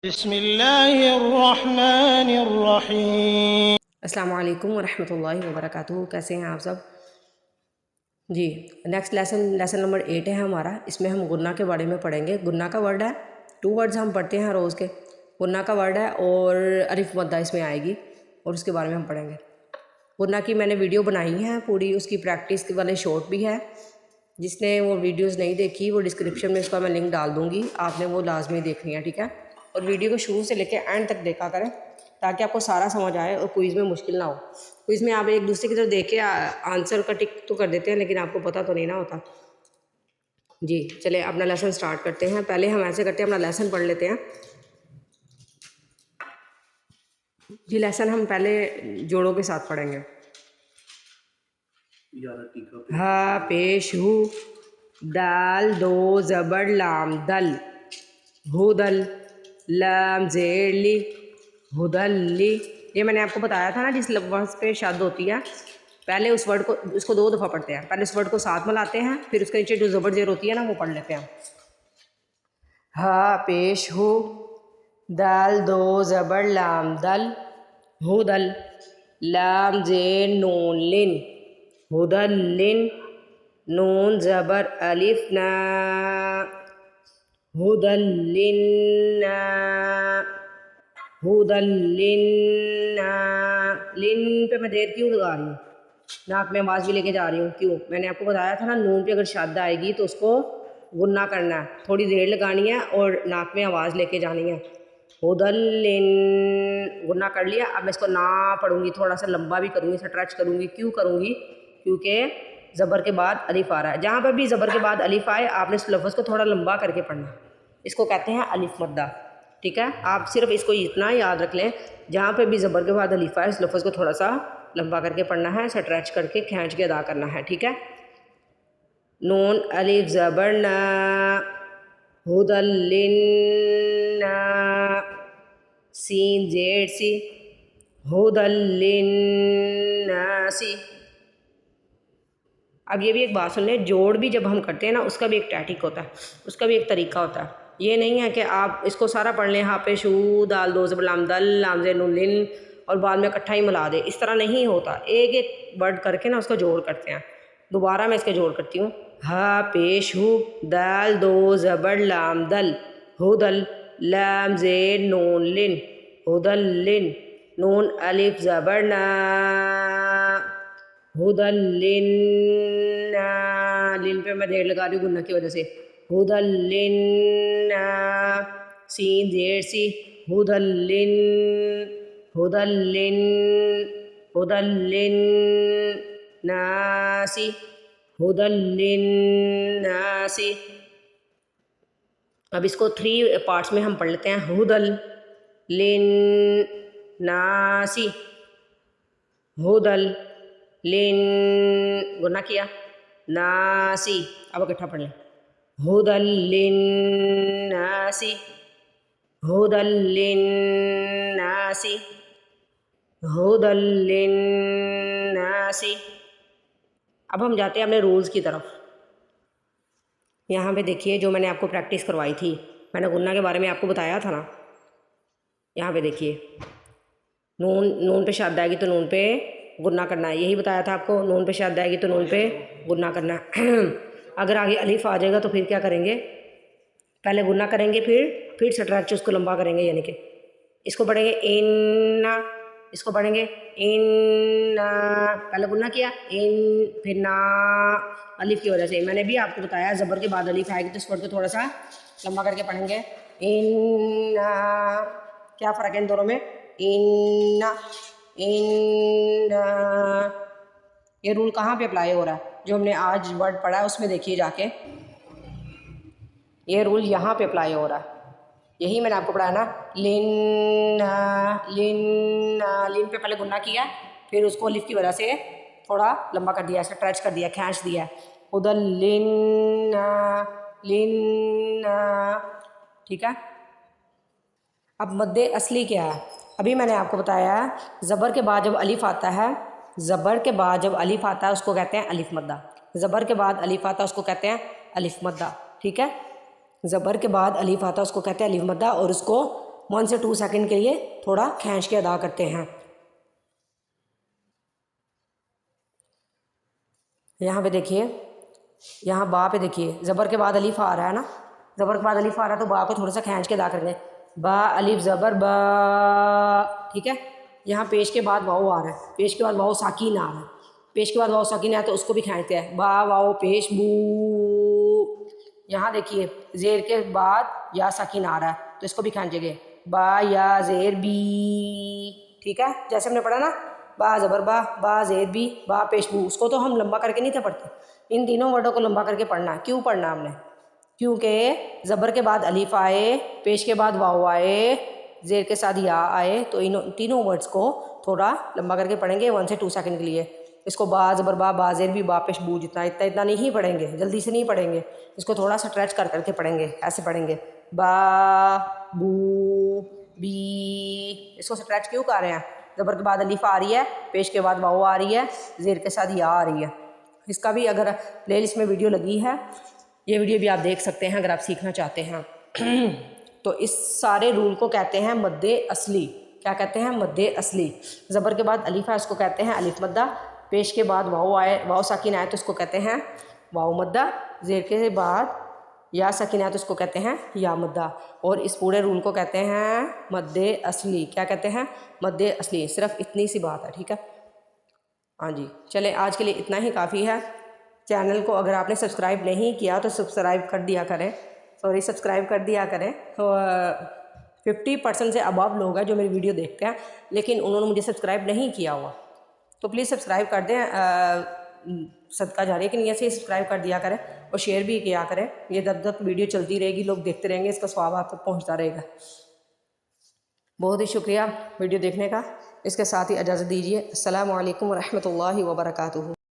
بسم اللہ الرحمن الرحیم۔ السلام علیکم ورحمۃ اللہ وبرکاتہ۔ کیسے ہیں آپ سب؟ جی، نیکسٹ لیسن نمبر 8 ہے ہمارا۔ اس میں ہم گنہ کے بارے میں پڑھیں گے۔ گنہ کا ورڈ ہے، 2 ورڈز ہم پڑھتے ہیں روز کے۔ گنہ کا ورڈ ہے اور الف مدہ اس میں آئے گی اور اس کے بارے میں ہم پڑھیں گے۔ گنہ کی میں نے ویڈیو بنائی ہے پوری، اس کی پریکٹس والے شارٹ بھی ہے۔ جس نے وہ ویڈیوز نہیں دیکھی وہ ڈسکرپشن میں اس کا میں لنک ڈال دوں گی، آپ نے وہ لازمی دیکھنی ہے، ٹھیک ہے؟ اور ویڈیو کو شروع سے لے کے اینڈ تک دیکھا کریں تاکہ آپ کو سارا سمجھ آئے اور کوئز میں مشکل نہ ہو۔ کوئز میں آپ ایک دوسرے کی طرف دیکھ کے آنسر کا ٹک تو کر دیتے ہیں لیکن آپ کو پتہ تو نہیں نہ ہوتا۔ جی چلے اپنا لیسن سٹارٹ کرتے ہیں۔ پہلے ہم ایسے کرتے ہیں، اپنا لیسن پڑھ لیتے ہیں۔ جی لیسن ہم پہلے جوڑوں کے ساتھ پڑھیں گے۔ ہا پیش ہو، دال دو زبر لام دل، ہدل لام زیر لی، ہدل لی۔ یہ میں نے آپ کو بتایا تھا نا، جس لفظ پہ شد ہوتی ہے پہلے اس ورڈ کو، اس کو 2 دفعہ پڑھتے ہیں۔ پہلے اس ورڈ کو ساتھ ملاتے ہیں، پھر اس کے نیچے جو زبر زیر ہوتی ہے نا وہ پڑھ لیتے ہیں۔ ہا پیش ہو، دال دو زبر لام دل، ہدل لام زیر نون لن، ہدل لن، نون زبر الف نا، ہدل لن، ہدل لن۔ لن پہ میں دیر کیوں لگا رہی ہوں؟ ناک میں آواز بھی لے کے جا رہی ہوں، کیوں؟ میں نے آپ کو بتایا تھا نا، نون پہ اگر شد آئے گی تو اس کو غنہ کرنا ہے، تھوڑی دیر لگانی ہے اور ناک میں آواز لے کے جانی ہے۔ ہدل لن، غنہ کر لیا۔ اب میں اس کو نہ پڑھوں گی، تھوڑا سا لمبا بھی کروں گی، سٹریچ کروں گی۔ کیوں کروں گی؟ کیونکہ زبر کے بعد الف آ رہا ہے۔ جہاں پہ بھی زبر کے بعد الف آئے آپ نے اس لفظ کو تھوڑا لمبا کر کے پڑھنا، اس کو کہتے ہیں الف مدہ، ٹھیک ہے؟ آپ صرف اس کو اتنا یاد رکھ لیں، جہاں پہ بھی زبر کے بعد الف آئے اس لفظ کو تھوڑا سا لمبا کر کے پڑھنا ہے، سٹریچ کر کے کھینچ کے ادا کرنا ہے، ٹھیک ہے؟ نون الف زبر نا، ہدل لن، سین زیر سی، ہدل للناس۔ اب یہ بھی ایک بات سن لیں، جوڑ بھی جب ہم کرتے ہیں نا اس کا بھی ایک ٹیٹک ہوتا ہے، اس کا بھی ایک طریقہ ہوتا ہے۔ یہ نہیں ہے کہ آپ اس کو سارا پڑھ لیں، ہا پہ شو، دال دو زبر لام دل، لام زیر نون لن، اور بعد میں اکٹھا ہی ملا دے، اس طرح نہیں ہوتا۔ ایک ایک ورڈ کر کے نا اس کا جوڑ کرتے ہیں۔ دوبارہ میں اس کا جوڑ کرتی ہوں۔ ہا پیش ہو، دال دو زبر لام دل، ہدل لام زیر نون لن، ہدل لن، نون الف زبر نا، ہدل لن، لن پہ میں دیر لگا رہی ہوں گنہ کی وجہ سے۔ ہدل لن، سین زیر سی، ہدل لن، ہدل لن، ہدل لن ناسی، ہدل لن ناسی۔ اب اس کو 3 پارٹس میں ہم پڑھ لیتے ہیں۔ ہدل لن ناسی، ہدل لن، گنہ کیا، ناسی۔ اب اکٹھا پڑھ لیں۔ ہدل لن ناسی، ہدل لن ناسی، ہدل لن ناسی۔ اب ہم جاتے ہیں اپنے رولز کی طرف۔ یہاں پہ دیکھیے جو میں نے آپ کو پریکٹس کروائی تھی، میں نے گنہ کے بارے میں آپ کو بتایا تھا نا، یہاں پہ دیکھیے نون پہ شد آئے گی تو نون پہ گنہ کرنا ہے، یہی بتایا تھا آپ کو۔ نون پہ شد آئے گی تو نون پہ گنہ کرنا ہے۔ اگر آگے الف آ جائے گا تو پھر کیا کریں گے؟ پہلے گنہ کریں گے، پھر سٹریچ اس کو لمبا کریں گے، یعنی کہ اس کو پڑھیں گے ان، اس کو پڑھیں گے ان، پہلے گنہ کیا ان، پھر نا، الف کی وجہ سے میں نے بھی آپ کو بتایا زبر کے بعد الف آئے گی تو اس ورڈ کو تھوڑا سا لمبا کر کے پڑھیں گے۔ ان، کیا فرق ہے ان دونوں میں؟ ان، ان، یہ رول کہاں پہ اپلائی ہو رہا ہے؟ جو ہم نے آج ورڈ پڑھا ہے اس میں دیکھیے جا کے، یہ رول یہاں پہ اپلائی ہو رہا ہے۔ یہی میں نے آپ کو پڑھایا نا، لن، لن، لن پہ پہلے گنہ کیا، پھر اس کو الف کی وجہ سے تھوڑا لمبا کر دیا، سٹریچ کر دیا، کھینچ دیا۔ ہدل لن، لن، ٹھیک ہے؟ اب مد اصلی کیا ہے؟ ابھی میں نے آپ کو بتایا زبر کے بعد جب الف آتا ہے، زبر کے بعد جب الف آتا ہے اس کو کہتے ہیں الف مدہ۔ زبر کے بعد الف آتا ہے اس کو کہتے ہیں الف مدہ، ٹھیک ہے؟ زبر کے بعد الف آتا ہے اس کو کہتے ہیں الف مدہ، اور اس کو 1 سے 2 سیکنڈ کے لیے تھوڑا کھینچ کے ادا کرتے ہیں۔ یہاں پہ دیکھیے، یہاں با پہ دیکھیے زبر کے بعد الف آ رہا ہے نا، زبر کے بعد الف آ رہا ہے تو با کو تھوڑا سا کھینچ کے ادا کر لیں، با الف زبر با، ٹھیک ہے۔ یہاں پیش کے بعد واؤ آ رہا ہے، پیش کے بعد واؤ ساکین آ رہا ہے، پیش کے بعد واؤ ساکین آیا تو اس کو بھی کھینچتے ہیں، با واؤ پیش بو۔ یہاں دیکھیے زیر کے بعد یا ساکین آ رہا ہے تو اس کو بھی کھینچیں گے، با یا زیر بی، ٹھیک ہے، جیسے ہم نے پڑھا نا، با زبر با، با زیر بی، با پیش بو، اس کو تو ہم لمبا کر کے نہیں تھے پڑھتے، ان تینوں ورڈوں کو لمبا کر کے پڑھنا ہے۔ کیوں پڑھنا ہم نے؟ کیونکہ زبر کے بعد الف آئے، پیش کے بعد واؤ آئے، زیر کے ساتھ یا آئے، تو ان تینوں ورڈز کو تھوڑا لمبا کر کے پڑھیں گے 1 سے 2 سیکنڈ کے لیے۔ اس کو با زبر با، با زیر بھی، با پیش بو، اتنا نہیں پڑھیں گے، جلدی سے نہیں پڑھیں گے، اس کو تھوڑا سا اسٹریچ کر کے پڑھیں گے، ایسے پڑھیں گے، با بو بی۔ اس کو اسٹریچ کیوں کر رہے ہیں؟ زبر کے بعد الف آ رہی ہے، پیش کے بعد واؤ آ رہی ہے، زیر کے ساتھ یا آ رہی ہے۔ اس کا بھی اگر پلے لسٹ میں ویڈیو لگی ہے، یہ ویڈیو بھی آپ دیکھ سکتے ہیں اگر آپ سیکھنا چاہتے ہیں۔ تو اس سارے رول کو کہتے ہیں مد اصلی۔ کیا کہتے ہیں؟ مد اصلی۔ زبر کے بعد الف ہے، اس کو کہتے ہیں الف مدہ، پیش کے بعد واؤ آئے، واؤ ساکن آئے تو اس کو کہتے ہیں واؤ مدہ، زیر کے بعد یا ساکن آئے تو اس کو کہتے ہیں یا مدہ، اور اس پورے رول کو کہتے ہیں مد اصلی۔ کیا کہتے ہیں؟ مد اصلی۔ صرف اتنی سی بات ہے، ٹھیک ہے؟ ہاں جی، چلیں آج کے لیے اتنا ہی کافی ہے۔ چینل کو اگر آپ نے سبسکرائب نہیں کیا تو سبسکرائب کر دیا کریں، سبسکرائب کر دیا کریں۔ 50% سے ابو لوگ ہیں جو میری ویڈیو دیکھتے ہیں لیکن انہوں نے مجھے سبسکرائب نہیں کیا ہوا، تو پلیز سبسکرائب کر دیں، صدقہ جاریہ کی نیت سے سبسکرائب کر دیا کریں اور شیئر بھی کیا کریں۔ یہ جب تک ویڈیو چلتی رہے گی، لوگ دیکھتے رہیں گے، اس کا ثواب آپ تک پہنچتا رہے گا۔ بہت ہی شکریہ ویڈیو دیکھنے کا، اس کے ساتھ ہی اجازت دیجیے۔ السلام علیکم ورحمۃ اللہ وبرکاتہ۔